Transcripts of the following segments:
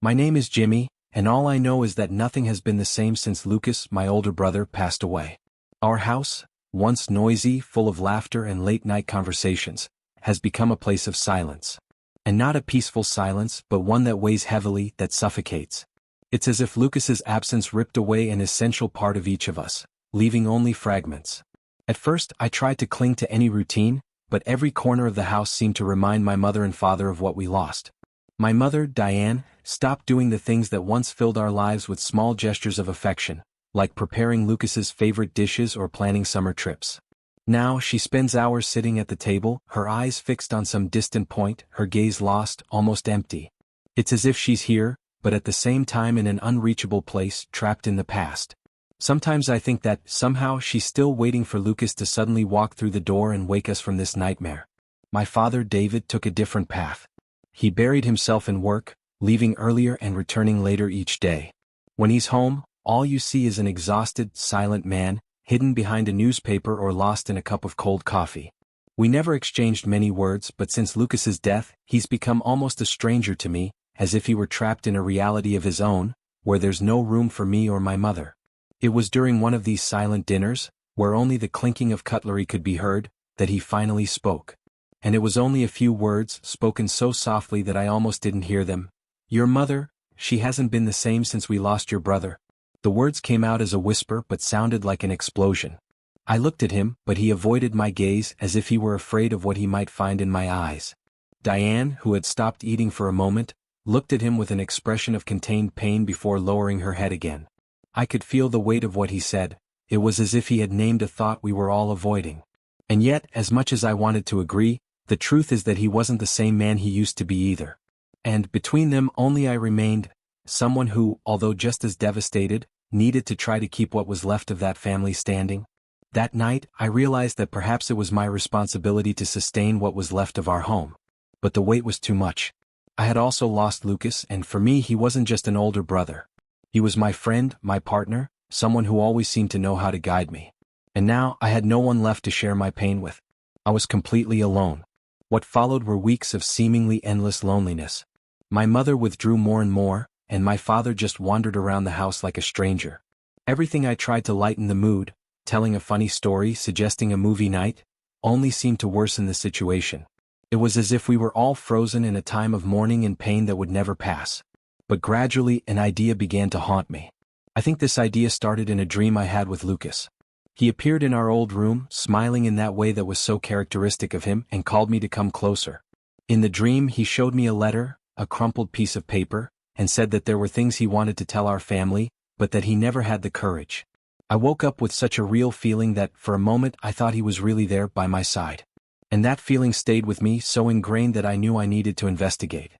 My name is Jimmy, and all I know is that nothing has been the same since Lucas, my older brother, passed away. Our house, once noisy, full of laughter and late-night conversations, has become a place of silence. And not a peaceful silence, but one that weighs heavily, that suffocates. It's as if Lucas's absence ripped away an essential part of each of us, leaving only fragments. At first, I tried to cling to any routine, but every corner of the house seemed to remind my mother and father of what we lost. My mother, Diane, stopped doing the things that once filled our lives with small gestures of affection, like preparing Lucas's favorite dishes or planning summer trips. Now she spends hours sitting at the table, her eyes fixed on some distant point, her gaze lost, almost empty. It's as if she's here, but at the same time in an unreachable place, trapped in the past. Sometimes I think that, somehow, she's still waiting for Lucas to suddenly walk through the door and wake us from this nightmare. My father, David, took a different path. He buried himself in work, leaving earlier and returning later each day. When he's home, all you see is an exhausted, silent man, hidden behind a newspaper or lost in a cup of cold coffee. We never exchanged many words, but since Lucas's death, he's become almost a stranger to me, as if he were trapped in a reality of his own, where there's no room for me or my mother. It was during one of these silent dinners, where only the clinking of cutlery could be heard, that he finally spoke. And it was only a few words, spoken so softly that I almost didn't hear them. "Your mother, she hasn't been the same since we lost your brother." The words came out as a whisper but sounded like an explosion. I looked at him, but he avoided my gaze as if he were afraid of what he might find in my eyes. Diane, who had stopped eating for a moment, looked at him with an expression of contained pain before lowering her head again. I could feel the weight of what he said. It was as if he had named a thought we were all avoiding. And yet, as much as I wanted to agree, the truth is that he wasn't the same man he used to be either. And between them only I remained, someone who, although just as devastated, needed to try to keep what was left of that family standing. That night, I realized that perhaps it was my responsibility to sustain what was left of our home. But the weight was too much. I had also lost Lucas, and for me he wasn't just an older brother. He was my friend, my partner, someone who always seemed to know how to guide me. And now I had no one left to share my pain with. I was completely alone. What followed were weeks of seemingly endless loneliness. My mother withdrew more and more, and my father just wandered around the house like a stranger. Everything I tried to lighten the mood, telling a funny story, suggesting a movie night, only seemed to worsen the situation. It was as if we were all frozen in a time of mourning and pain that would never pass. But gradually an idea began to haunt me. I think this idea started in a dream I had with Lucas. He appeared in our old room, smiling in that way that was so characteristic of him, and called me to come closer. In the dream he showed me a letter, a crumpled piece of paper, and said that there were things he wanted to tell our family, but that he never had the courage. I woke up with such a real feeling that, for a moment, I thought he was really there by my side. And that feeling stayed with me, so ingrained that I knew I needed to investigate.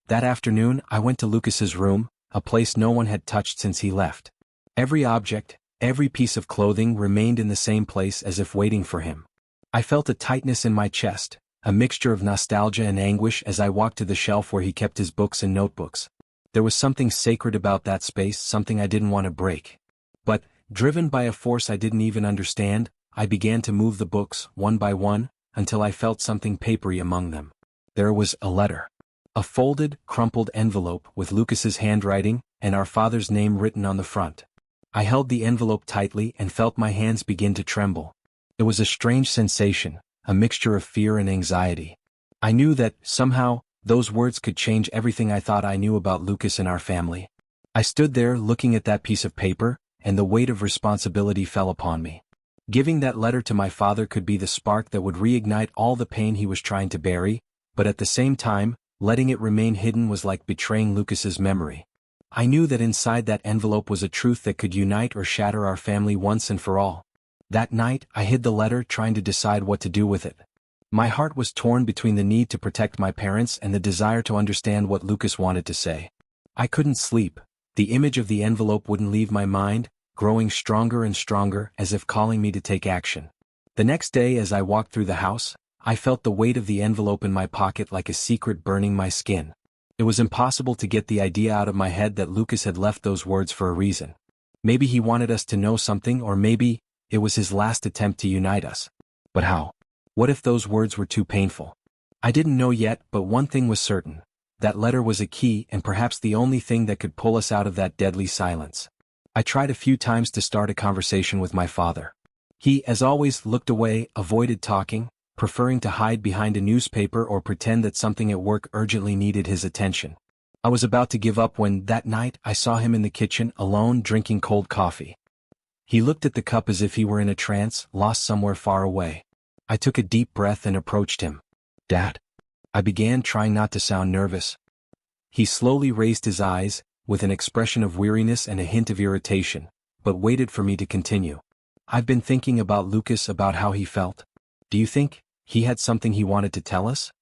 That afternoon, I went to Lucas's room, a place no one had touched since he left. Every object, every piece of clothing remained in the same place as if waiting for him. I felt a tightness in my chest, a mixture of nostalgia and anguish as I walked to the shelf where he kept his books and notebooks. There was something sacred about that space, something I didn't want to break. But, driven by a force I didn't even understand, I began to move the books, one by one, until I felt something papery among them. There was a letter. A folded, crumpled envelope with Lucas's handwriting and our father's name written on the front. I held the envelope tightly and felt my hands begin to tremble. It was a strange sensation, a mixture of fear and anxiety. I knew that, somehow, those words could change everything I thought I knew about Lucas and our family. I stood there looking at that piece of paper, and the weight of responsibility fell upon me. Giving that letter to my father could be the spark that would reignite all the pain he was trying to bury, but at the same time, letting it remain hidden was like betraying Lucas's memory. I knew that inside that envelope was a truth that could unite or shatter our family once and for all. That night, I hid the letter, trying to decide what to do with it. My heart was torn between the need to protect my parents and the desire to understand what Lucas wanted to say. I couldn't sleep. The image of the envelope wouldn't leave my mind, growing stronger and stronger as if calling me to take action. The next day as I walked through the house, I felt the weight of the envelope in my pocket like a secret burning my skin. It was impossible to get the idea out of my head that Lucas had left those words for a reason. Maybe he wanted us to know something, or maybe it was his last attempt to unite us. But how? What if those words were too painful? I didn't know yet, but one thing was certain. That letter was a key and perhaps the only thing that could pull us out of that deadly silence. I tried a few times to start a conversation with my father. He, as always, looked away, avoided talking, preferring to hide behind a newspaper or pretend that something at work urgently needed his attention. I was about to give up when, that night, I saw him in the kitchen, alone, drinking cold coffee. He looked at the cup as if he were in a trance, lost somewhere far away. I took a deep breath and approached him. "Dad?" I began, trying not to sound nervous. He slowly raised his eyes, with an expression of weariness and a hint of irritation, but waited for me to continue. "I've been thinking about Lucas, about how he felt. Do you think he had something he wanted to tell us?"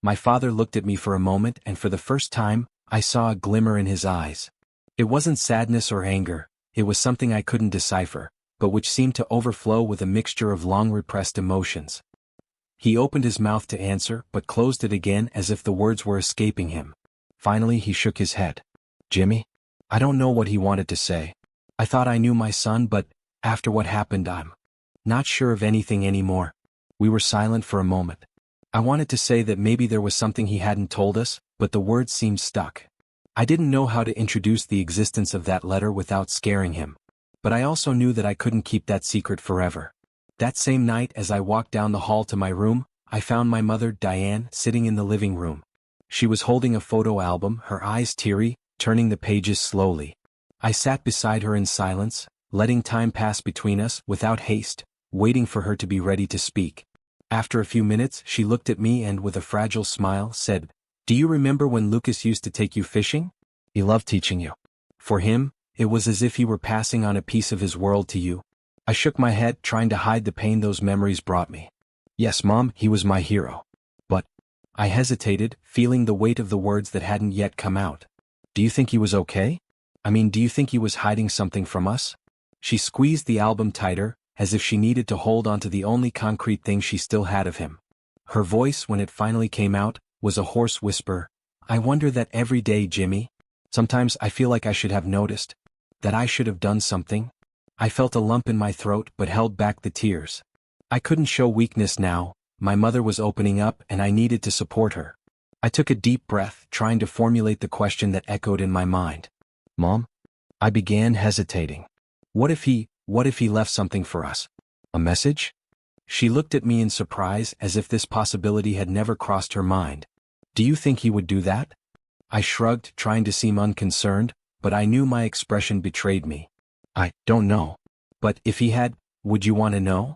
My father looked at me for a moment, and for the first time, I saw a glimmer in his eyes. It wasn't sadness or anger, it was something I couldn't decipher, but which seemed to overflow with a mixture of long-repressed emotions. He opened his mouth to answer, but closed it again as if the words were escaping him. Finally he shook his head. "Jimmy?" I don't know what he wanted to say. I thought I knew my son, but after what happened, I'm not sure of anything anymore. We were silent for a moment. I wanted to say that maybe there was something he hadn't told us, but the words seemed stuck. I didn't know how to introduce the existence of that letter without scaring him. But I also knew that I couldn't keep that secret forever. That same night, as I walked down the hall to my room, I found my mother, Diane, sitting in the living room. She was holding a photo album, her eyes teary, turning the pages slowly. I sat beside her in silence, letting time pass between us without haste, waiting for her to be ready to speak. After a few minutes, she looked at me and, with a fragile smile, said, "Do you remember when Lucas used to take you fishing? He loved teaching you. For him, it was as if he were passing on a piece of his world to you." I shook my head, trying to hide the pain those memories brought me. "Yes, Mom, he was my hero." But I hesitated, feeling the weight of the words that hadn't yet come out. "Do you think he was okay? I mean, do you think he was hiding something from us?" She squeezed the album tighter, as if she needed to hold on to the only concrete thing she still had of him. Her voice, when it finally came out, was a hoarse whisper. "I wonder that every day, Jimmy. Sometimes I feel like I should have noticed. That I should have done something." I felt a lump in my throat but held back the tears. I couldn't show weakness now. My mother was opening up and I needed to support her. I took a deep breath, trying to formulate the question that echoed in my mind. "Mom?" I began, hesitating. What if he left something for us? A message?" She looked at me in surprise, as if this possibility had never crossed her mind. "Do you think he would do that?" I shrugged, trying to seem unconcerned, but I knew my expression betrayed me. "I don't know. But if he had, would you want to know?"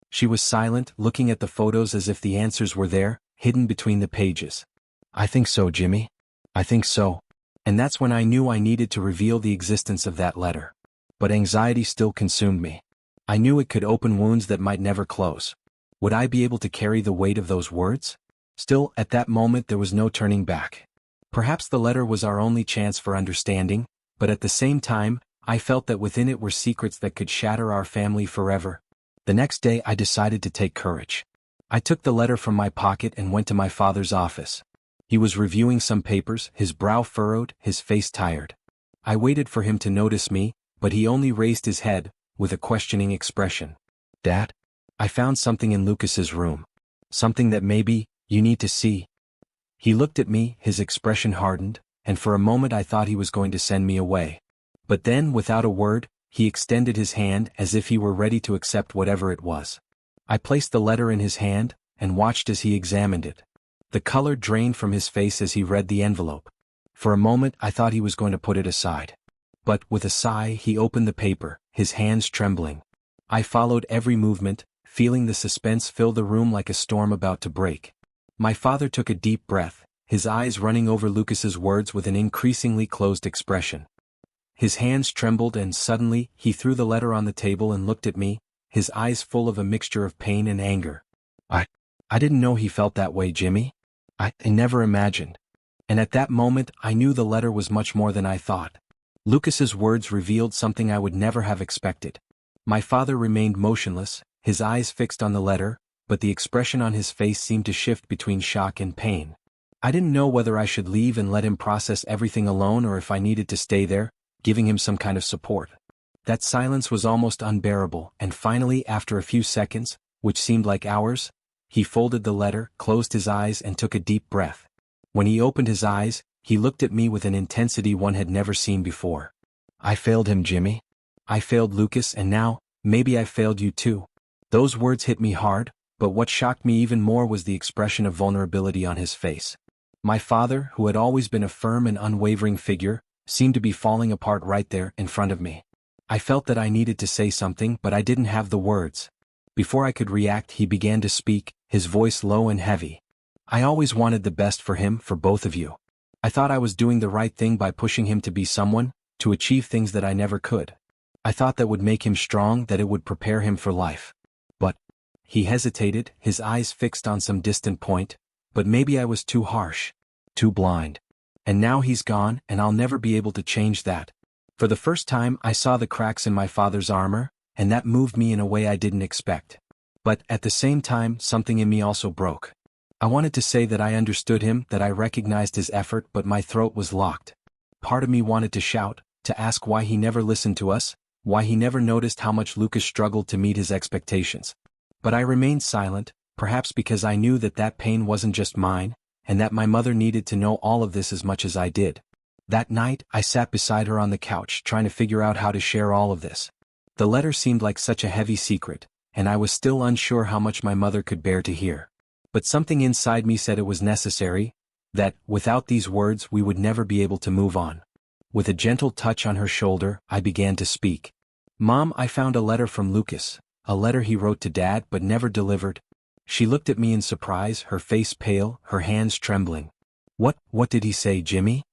She was silent, looking at the photos as if the answers were there, hidden between the pages. "I think so, Jimmy. I think so." And that's when I knew I needed to reveal the existence of that letter. But anxiety still consumed me. I knew it could open wounds that might never close. Would I be able to carry the weight of those words? Still, at that moment there was no turning back. Perhaps the letter was our only chance for understanding, but at the same time, I felt that within it were secrets that could shatter our family forever. The next day I decided to take courage. I took the letter from my pocket and went to my father's office. He was reviewing some papers, his brow furrowed, his face tired. I waited for him to notice me, but he only raised his head, with a questioning expression. "Dad? I found something in Lucas's room. Something that maybe you need to see." He looked at me, his expression hardened, and for a moment I thought he was going to send me away. But then, without a word, he extended his hand as if he were ready to accept whatever it was. I placed the letter in his hand, and watched as he examined it. The color drained from his face as he read the envelope. For a moment I thought he was going to put it aside. But, with a sigh, he opened the paper, his hands trembling. I followed every movement, feeling the suspense fill the room like a storm about to break. My father took a deep breath, his eyes running over Lucas's words with an increasingly closed expression. His hands trembled and suddenly, he threw the letter on the table and looked at me, his eyes full of a mixture of pain and anger. I didn't know he felt that way, Jimmy. I never imagined. And at that moment I knew the letter was much more than I thought. Lucas's words revealed something I would never have expected. My father remained motionless, his eyes fixed on the letter, but the expression on his face seemed to shift between shock and pain. I didn't know whether I should leave and let him process everything alone or if I needed to stay there, giving him some kind of support. That silence was almost unbearable, and finally, after a few seconds, which seemed like hours, he folded the letter, closed his eyes and took a deep breath. When he opened his eyes, He looked at me with an intensity one had never seen before. I failed him, Jimmy. I failed Lucas, and now, maybe I failed you too. Those words hit me hard, but what shocked me even more was the expression of vulnerability on his face. My father, who had always been a firm and unwavering figure, seemed to be falling apart right there in front of me. I felt that I needed to say something, but I didn't have the words. Before I could react, he began to speak, his voice low and heavy. I always wanted the best for him, for both of you. I thought I was doing the right thing by pushing him to be someone, to achieve things that I never could. I thought that would make him strong, that it would prepare him for life. But he hesitated, his eyes fixed on some distant point. But maybe I was too harsh, too blind. And now he's gone, and I'll never be able to change that. For the first time, I saw the cracks in my father's armor, and that moved me in a way I didn't expect. But at the same time, something in me also broke. I wanted to say that I understood him, that I recognized his effort, but my throat was locked. Part of me wanted to shout, to ask why he never listened to us, why he never noticed how much Lucas struggled to meet his expectations. But I remained silent, perhaps because I knew that that pain wasn't just mine, and that my mother needed to know all of this as much as I did. That night, I sat beside her on the couch, trying to figure out how to share all of this. The letter seemed like such a heavy secret, and I was still unsure how much my mother could bear to hear. But something inside me said it was necessary, that, without these words, we would never be able to move on. With a gentle touch on her shoulder, I began to speak. Mom, I found a letter from Lucas, a letter he wrote to Dad but never delivered. She looked at me in surprise, her face pale, her hands trembling. What did he say, Jimmy?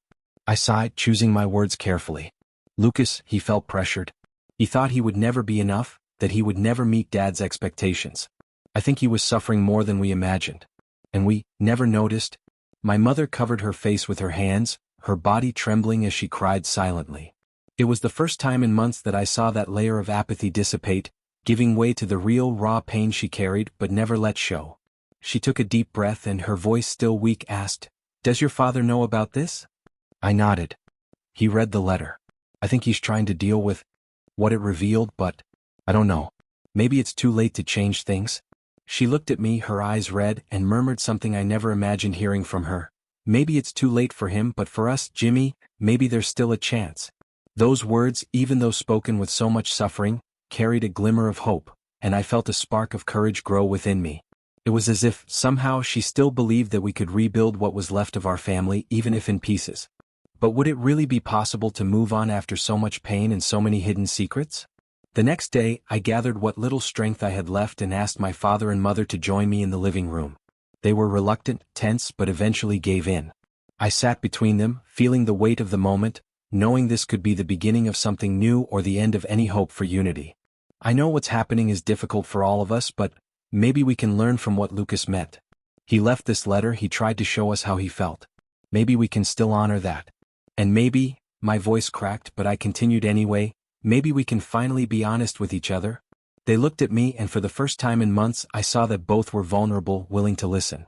I sighed, choosing my words carefully. Lucas, he felt pressured. He thought he would never be enough, that he would never meet Dad's expectations. I think he was suffering more than we imagined. And we never noticed. My mother covered her face with her hands, her body trembling as she cried silently. It was the first time in months that I saw that layer of apathy dissipate, giving way to the real raw pain she carried but never let show. She took a deep breath and her voice still weak asked, "Does your father know about this?" I nodded. He read the letter. I think he's trying to deal with what it revealed, but I don't know. Maybe it's too late to change things. She looked at me, her eyes red, and murmured something I never imagined hearing from her. Maybe it's too late for him, but for us, Jimmy, maybe there's still a chance. Those words, even though spoken with so much suffering, carried a glimmer of hope, and I felt a spark of courage grow within me. It was as if, somehow, she still believed that we could rebuild what was left of our family, even if in pieces. But would it really be possible to move on after so much pain and so many hidden secrets? The next day, I gathered what little strength I had left and asked my father and mother to join me in the living room. They were reluctant, tense, but eventually gave in. I sat between them, feeling the weight of the moment, knowing this could be the beginning of something new or the end of any hope for unity. I know what's happening is difficult for all of us, but maybe we can learn from what Lucas meant. He left this letter, he tried to show us how he felt. Maybe we can still honor that. And maybe, my voice cracked but I continued anyway, maybe we can finally be honest with each other. They looked at me and for the first time in months I saw that both were vulnerable, willing to listen.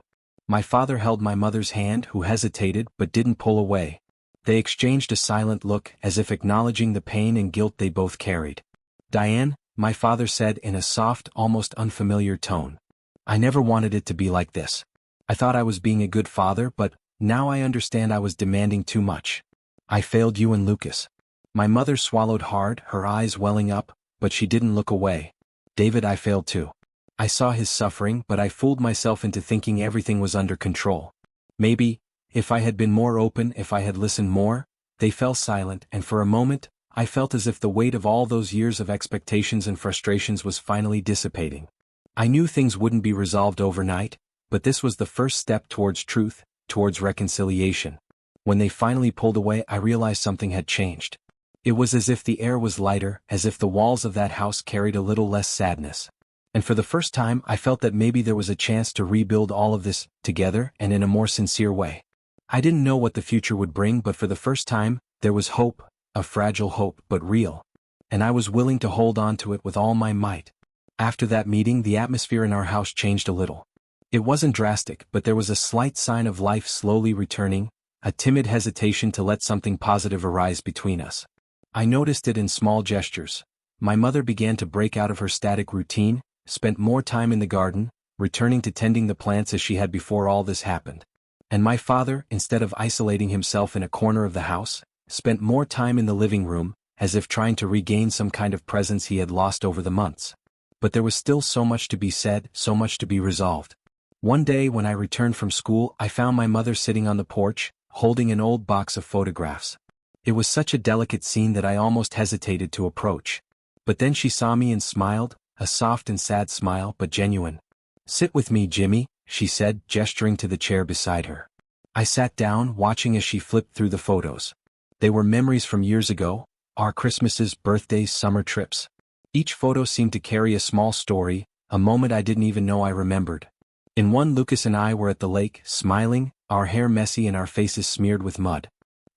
My father held my mother's hand, who hesitated but didn't pull away. They exchanged a silent look, as if acknowledging the pain and guilt they both carried. "Diane," my father said in a soft, almost unfamiliar tone. "I never wanted it to be like this. I thought I was being a good father, but now I understand I was demanding too much. I failed you and Lucas." My mother swallowed hard, her eyes welling up, but she didn't look away. "David, I failed too. I saw his suffering, but I fooled myself into thinking everything was under control. Maybe, if I had been more open, if I had listened more." They fell silent, and for a moment, I felt as if the weight of all those years of expectations and frustrations was finally dissipating. I knew things wouldn't be resolved overnight, but this was the first step towards truth, towards reconciliation. When they finally pulled away, I realized something had changed. It was as if the air was lighter, as if the walls of that house carried a little less sadness. And for the first time, I felt that maybe there was a chance to rebuild all of this, together and in a more sincere way. I didn't know what the future would bring, but for the first time, there was hope, a fragile hope, but real. And I was willing to hold on to it with all my might. After that meeting, the atmosphere in our house changed a little. It wasn't drastic, but there was a slight sign of life slowly returning, a timid hesitation to let something positive arise between us. I noticed it in small gestures. My mother began to break out of her static routine, spent more time in the garden, returning to tending the plants as she had before all this happened. And my father, instead of isolating himself in a corner of the house, spent more time in the living room, as if trying to regain some kind of presence he had lost over the months. But there was still so much to be said, so much to be resolved. One day when I returned from school, I found my mother sitting on the porch, holding an old box of photographs. It was such a delicate scene that I almost hesitated to approach. But then she saw me and smiled, a soft and sad smile but genuine. "Sit with me, Jimmy," she said, gesturing to the chair beside her. I sat down, watching as she flipped through the photos. They were memories from years ago, our Christmases, birthdays, summer trips. Each photo seemed to carry a small story, a moment I didn't even know I remembered. In one, Lucas and I were at the lake, smiling, our hair messy and our faces smeared with mud.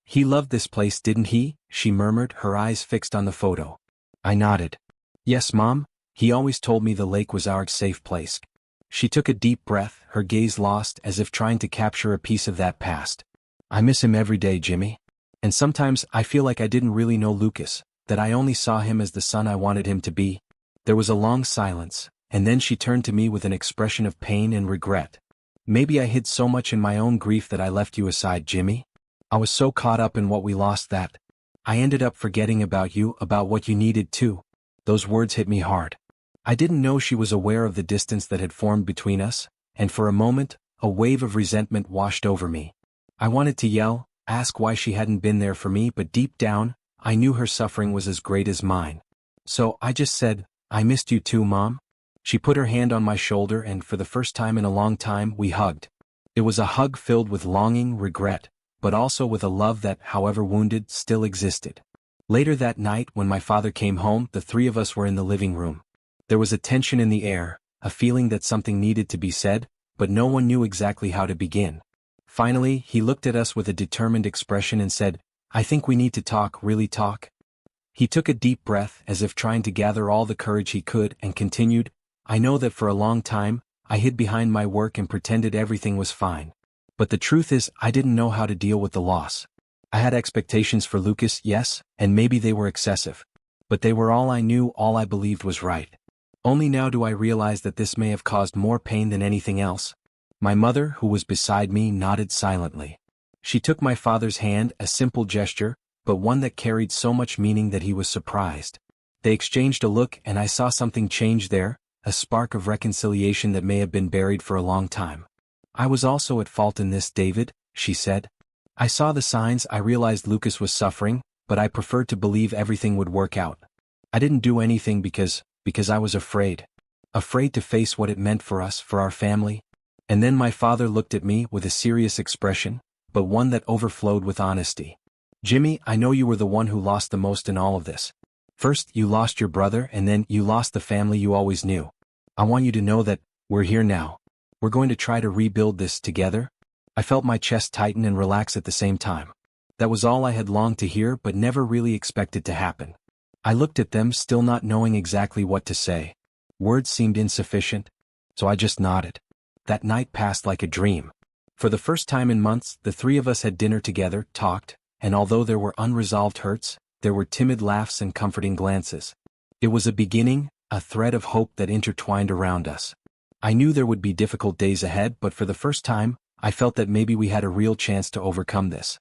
"He loved this place, didn't he?" she murmured, her eyes fixed on the photo. I nodded. "Yes, Mom, he always told me the lake was our safe place." She took a deep breath, her gaze lost, as if trying to capture a piece of that past. "I miss him every day, Jimmy. And sometimes I feel like I didn't really know Lucas, that I only saw him as the son I wanted him to be." There was a long silence, and then she turned to me with an expression of pain and regret. "Maybe I hid so much in my own grief that I left you aside, Jimmy. I was so caught up in what we lost that I ended up forgetting about you, about what you needed too." Those words hit me hard. I didn't know she was aware of the distance that had formed between us, and for a moment, a wave of resentment washed over me. I wanted to yell, ask why she hadn't been there for me, but deep down, I knew her suffering was as great as mine. So I just said, "I missed you too, Mom." She put her hand on my shoulder and for the first time in a long time we hugged. It was a hug filled with longing, regret, but also with a love that, however wounded, still existed. Later that night when my father came home, the three of us were in the living room. There was a tension in the air, a feeling that something needed to be said, but no one knew exactly how to begin. Finally, he looked at us with a determined expression and said, "I think we need to talk, really talk." He took a deep breath, as if trying to gather all the courage he could, and continued, "I know that for a long time, I hid behind my work and pretended everything was fine. But the truth is, I didn't know how to deal with the loss. I had expectations for Lucas, yes, and maybe they were excessive. But they were all I knew, all I believed was right. Only now do I realize that this may have caused more pain than anything else." My mother, who was beside me, nodded silently. She took my father's hand, a simple gesture, but one that carried so much meaning that he was surprised. They exchanged a look and I saw something change there, a spark of reconciliation that may have been buried for a long time. "I was also at fault in this, David," she said. "I saw the signs, I realized Lucas was suffering, but I preferred to believe everything would work out. I didn't do anything because I was afraid. Afraid to face what it meant for us, for our family." And then my father looked at me with a serious expression, but one that overflowed with honesty. "Jimmy, I know you were the one who lost the most in all of this. First, you lost your brother and then you lost the family you always knew. I want you to know that we're here now. We're going to try to rebuild this together." I felt my chest tighten and relax at the same time. That was all I had longed to hear but never really expected to happen. I looked at them, still not knowing exactly what to say. Words seemed insufficient, so I just nodded. That night passed like a dream. For the first time in months, the three of us had dinner together, talked, and although there were unresolved hurts, there were timid laughs and comforting glances. It was a beginning, a thread of hope that intertwined around us. I knew there would be difficult days ahead, but for the first time, I felt that maybe we had a real chance to overcome this.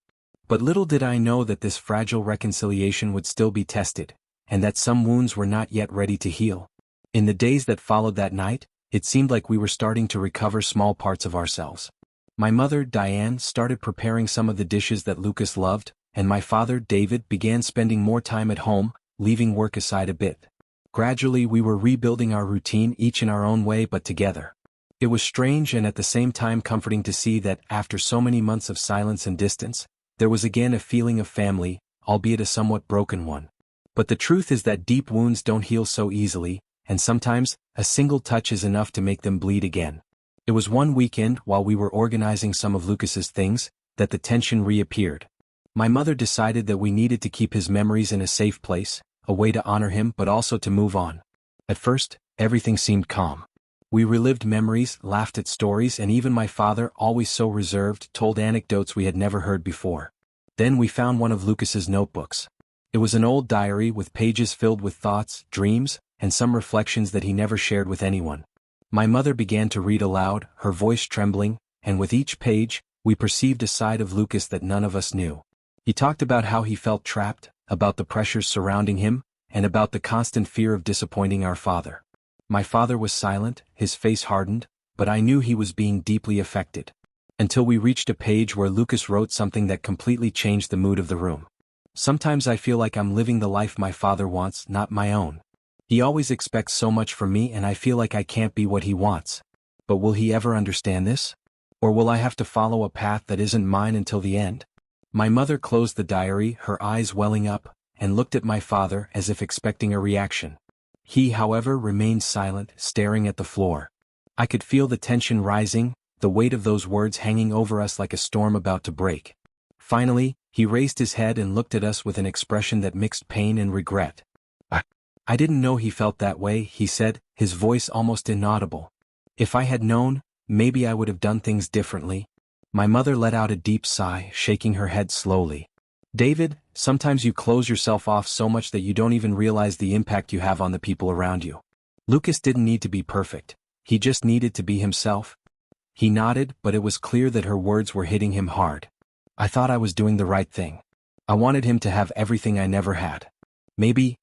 But little did I know that this fragile reconciliation would still be tested, and that some wounds were not yet ready to heal. In the days that followed that night, it seemed like we were starting to recover small parts of ourselves. My mother, Diane, started preparing some of the dishes that Lucas loved, and my father, David, began spending more time at home, leaving work aside a bit. Gradually we were rebuilding our routine, each in our own way but together. It was strange and at the same time comforting to see that, after so many months of silence and distance, there was again a feeling of family, albeit a somewhat broken one. But the truth is that deep wounds don't heal so easily, and sometimes, a single touch is enough to make them bleed again. It was one weekend, while we were organizing some of Lucas's things, that the tension reappeared. My mother decided that we needed to keep his memories in a safe place, a way to honor him but also to move on. At first, everything seemed calm. We relived memories, laughed at stories, and even my father, always so reserved, told anecdotes we had never heard before. Then we found one of Lucas's notebooks. It was an old diary with pages filled with thoughts, dreams, and some reflections that he never shared with anyone. My mother began to read aloud, her voice trembling, and with each page, we perceived a side of Lucas that none of us knew. He talked about how he felt trapped, about the pressures surrounding him, and about the constant fear of disappointing our father. My father was silent, his face hardened, but I knew he was being deeply affected. Until we reached a page where Lucas wrote something that completely changed the mood of the room. Sometimes I feel like I'm living the life my father wants, not my own. He always expects so much from me and I feel like I can't be what he wants. But will he ever understand this? Or will I have to follow a path that isn't mine until the end? My mother closed the diary, her eyes welling up, and looked at my father as if expecting a reaction. He, however, remained silent, staring at the floor. I could feel the tension rising, the weight of those words hanging over us like a storm about to break. Finally, he raised his head and looked at us with an expression that mixed pain and regret. I didn't know he felt that way, he said, his voice almost inaudible. If I had known, maybe I would have done things differently. My mother let out a deep sigh, shaking her head slowly. David, sometimes you close yourself off so much that you don't even realize the impact you have on the people around you. Lucas didn't need to be perfect. He just needed to be himself. He nodded, but it was clear that her words were hitting him hard. I thought I was doing the right thing. I wanted him to have everything I never had. Maybe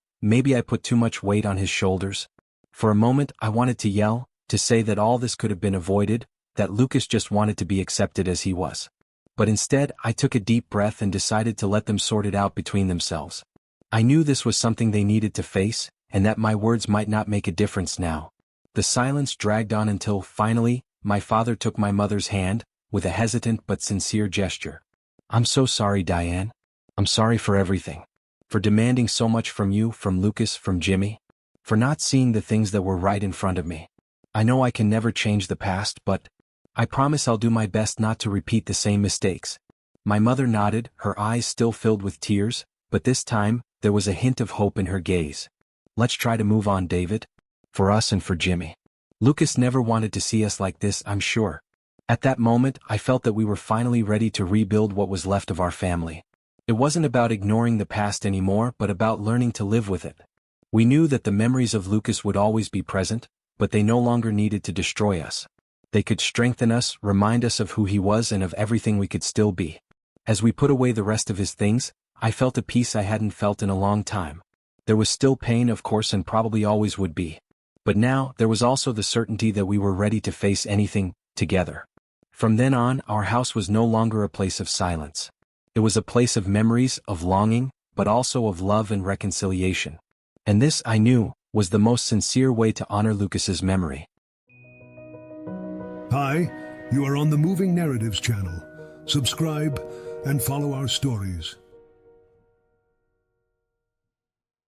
I put too much weight on his shoulders. For a moment I wanted to yell, to say that all this could have been avoided, that Lucas just wanted to be accepted as he was. But instead I took a deep breath and decided to let them sort it out between themselves. I knew this was something they needed to face, and that my words might not make a difference now. The silence dragged on until, finally, my father took my mother's hand, with a hesitant but sincere gesture. I'm so sorry, Diane. I'm sorry for everything. For demanding so much from you, from Lucas, from Jimmy. For not seeing the things that were right in front of me. I know I can never change the past, but I promise I'll do my best not to repeat the same mistakes. My mother nodded, her eyes still filled with tears, but this time, there was a hint of hope in her gaze. Let's try to move on, David. For us and for Jimmy. Lucas never wanted to see us like this, I'm sure. At that moment, I felt that we were finally ready to rebuild what was left of our family. It wasn't about ignoring the past anymore, but about learning to live with it. We knew that the memories of Lucas would always be present, but they no longer needed to destroy us. They could strengthen us, remind us of who he was and of everything we could still be. As we put away the rest of his things, I felt a peace I hadn't felt in a long time. There was still pain, of course, and probably always would be. But now, there was also the certainty that we were ready to face anything, together. From then on, our house was no longer a place of silence. It was a place of memories, of longing, but also of love and reconciliation. And this, I knew, was the most sincere way to honor Lucas's memory. Hi, you are on the Moving Narratives channel. Subscribe and follow our stories.